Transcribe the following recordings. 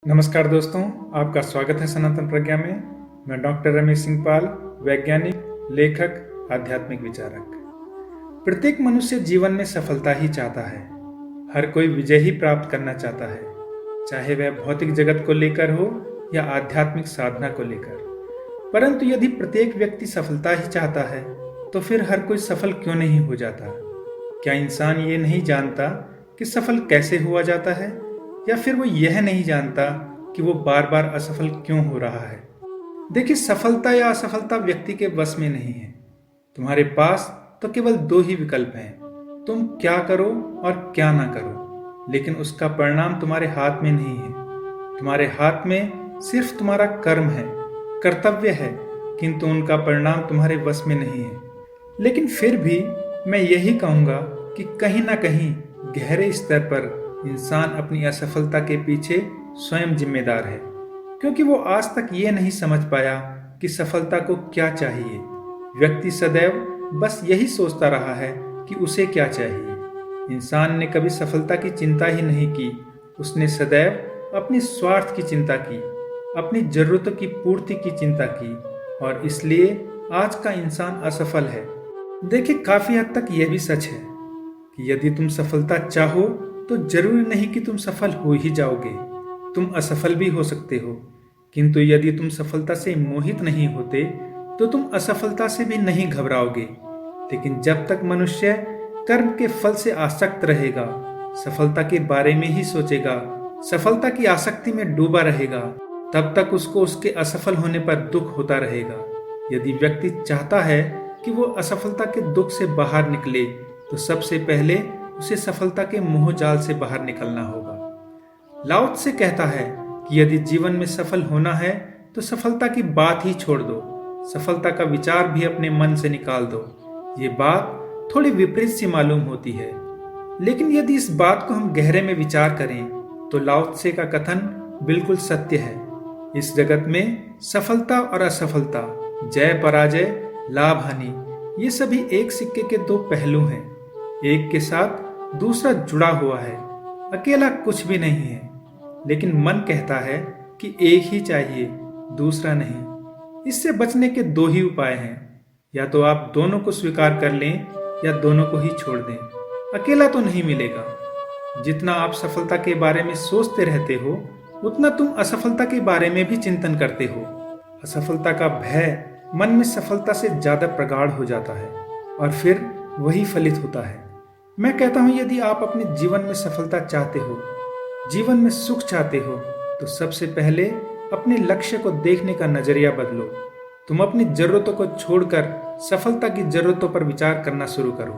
नमस्कार दोस्तों, आपका स्वागत है सनातन प्रज्ञा में। मैं डॉक्टर रमेश सिंह पाल, वैज्ञानिक, लेखक, आध्यात्मिक विचारक। प्रत्येक मनुष्य जीवन में सफलता ही चाहता है। हर कोई विजय ही प्राप्त करना चाहता है, चाहे वह भौतिक जगत को लेकर हो या आध्यात्मिक साधना को लेकर। परंतु यदि प्रत्येक व्यक्ति सफलता ही चाहता है तो फिर हर कोई सफल क्यों नहीं हो जाता? क्या इंसान ये नहीं जानता कि सफल कैसे हुआ जाता है, या फिर वो यह नहीं जानता कि वो बार बार असफल क्यों हो रहा है? देखिए, सफलता या असफलता व्यक्ति के वश में नहीं है। तुम्हारे पास तो केवल दो ही विकल्प हैं, तुम क्या करो और क्या ना करो। लेकिन उसका परिणाम तुम्हारे हाथ में नहीं है। तुम्हारे हाथ में सिर्फ तुम्हारा कर्म है, कर्तव्य है, किंतु उनका परिणाम तुम्हारे वश में नहीं है। लेकिन फिर भी मैं यही कहूँगा कि कहीं ना कहीं गहरे स्तर पर इंसान अपनी असफलता के पीछे स्वयं जिम्मेदार है, क्योंकि वो आज तक ये नहीं समझ पाया कि सफलता को क्या चाहिए। व्यक्ति सदैव बस यही सोचता रहा है कि उसे क्या चाहिए। इंसान ने कभी सफलता की चिंता ही नहीं की। उसने सदैव अपनी स्वार्थ की चिंता की, अपनी जरूरतों की पूर्ति की चिंता की, और इसलिए आज का इंसान असफल है। देखिए, काफी हद तक यह भी सच है कि यदि तुम सफलता चाहो तो जरूरी नहीं कि तुम सफल हो ही जाओगे। तुम असफल भी हो सकते हो। किंतु यदि तुम सफलता से मोहित नहीं होते तो तुम असफलता से भी नहीं घबराओगे। लेकिन जब तक मनुष्य कर्म के फल से आसक्त रहेगा, सफलता के बारे में ही सोचेगा, सफलता की आसक्ति में डूबा रहेगा, तब तक उसको उसके असफल होने पर दुख होता रहेगा। यदि व्यक्ति चाहता है कि वो असफलता के दुख से बाहर निकले तो सबसे पहले उसे सफलता के मोह जाल से बाहर निकलना होगा। लाओ त्से कहता है कि यदि जीवन में सफल होना है तो सफलता की बात ही छोड़ दो, सफलता का विचार भी अपने मन से निकाल दो। ये बात थोड़ी विपरीत सी मालूम होती है, लेकिन यदि इस बात को हम गहरे में विचार करें तो लाओ त्से का कथन बिल्कुल सत्य है। इस जगत में सफलता और असफलता, जय पराजय, लाभ हानि, ये सभी एक सिक्के के दो पहलू हैं। एक के साथ दूसरा जुड़ा हुआ है, अकेला कुछ भी नहीं है। लेकिन मन कहता है कि एक ही चाहिए, दूसरा नहीं। इससे बचने के दो ही उपाय हैं, या तो आप दोनों को स्वीकार कर लें या दोनों को ही छोड़ दें। अकेला तो नहीं मिलेगा। जितना आप सफलता के बारे में सोचते रहते हो, उतना तुम असफलता के बारे में भी चिंतन करते हो। असफलता का भय मन में सफलता से ज्यादा प्रगाढ़ हो जाता है और फिर वही फलित होता है। मैं कहता हूं, यदि आप अपने जीवन में सफलता चाहते हो, जीवन में सुख चाहते हो, तो सबसे पहले अपने लक्ष्य को देखने का नजरिया बदलो। तुम अपनी जरूरतों को छोड़कर सफलता की जरूरतों पर विचार करना शुरू करो,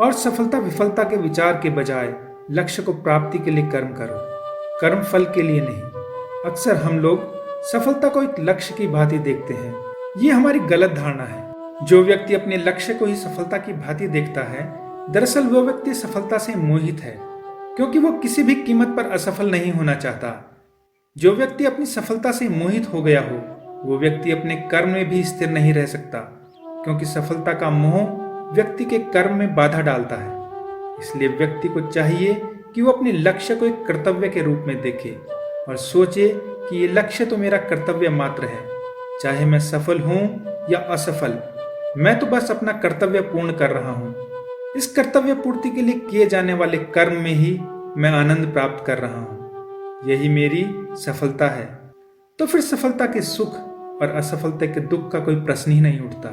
और सफलता विफलता के विचार के बजाय लक्ष्य को प्राप्ति के लिए कर्म करो, कर्म फल के लिए नहीं। अक्सर हम लोग सफलता को एक लक्ष्य की भांति देखते हैं। ये हमारी गलत धारणा है। जो व्यक्ति अपने लक्ष्य को ही सफलता की भांति देखता है, दरअसल वो व्यक्ति सफलता से मोहित है, क्योंकि वो किसी भी कीमत पर असफल नहीं होना चाहता। जो व्यक्ति अपनी सफलता से मोहित हो गया हो, वो व्यक्ति अपने कर्म में भी स्थिर नहीं रह सकता, क्योंकि सफलता का मोह व्यक्ति के कर्म में बाधा डालता है। इसलिए व्यक्ति को चाहिए कि वो अपने लक्ष्य को एक कर्तव्य के रूप में देखे और सोचे कि ये लक्ष्य तो मेरा कर्तव्य मात्र है, चाहे मैं सफल हूं या असफल, मैं तो बस अपना कर्तव्य पूर्ण कर रहा हूं। इस कर्तव्य पूर्ति के लिए किए जाने वाले कर्म में ही मैं आनंद प्राप्त कर रहा हूं। यही मेरी सफलता है। तो फिर सफलता के सुख और असफलता के दुख का कोई प्रश्न ही नहीं उठता।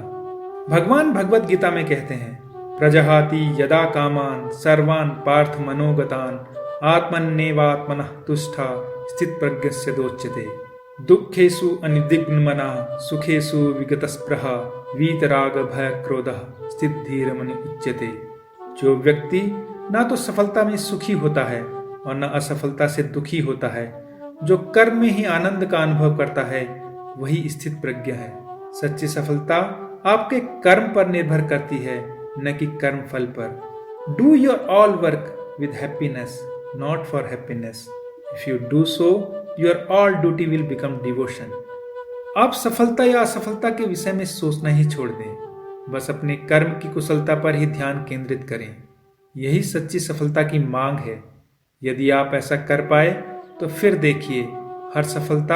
भगवान भगवत गीता में कहते हैं, प्रजहाति यदा कामान सर्वान पार्थ मनोगतान आत्मन्नेवात्मनः तुष्टा स्थित प्रज्ञस्य दोच्यते। दुखेषु अनिदिग्न मना सुखेषु विगतस्पृहा वीतराग भय क्रोधः स्थित धीर मनि उच्यते। जो व्यक्ति ना तो सफलता में सुखी होता है और न असफलता से दुखी होता है, जो कर्म में ही आनंद का अनुभव करता है, वही स्थित प्रज्ञ है। सच्ची सफलता आपके कर्म पर निर्भर करती है, न कि कर्म फल पर। Do your all work with happiness, not for happiness. If you do so, your all duty will become devotion. आप सफलता या असफलता के विषय में सोचना ही छोड़ दें, बस अपने कर्म की कुशलता पर ही ध्यान केंद्रित करें। यही सच्ची सफलता की मांग है। यदि आप ऐसा कर पाए तो फिर देखिए, हर सफलता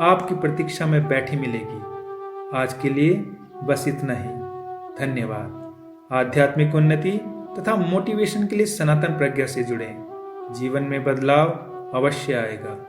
आपकी प्रतीक्षा में बैठी मिलेगी। आज के लिए बस इतना ही। धन्यवाद। आध्यात्मिक उन्नति तथा मोटिवेशन के लिए सनातन प्रज्ञा से जुड़ें। जीवन में बदलाव अवश्य आएगा।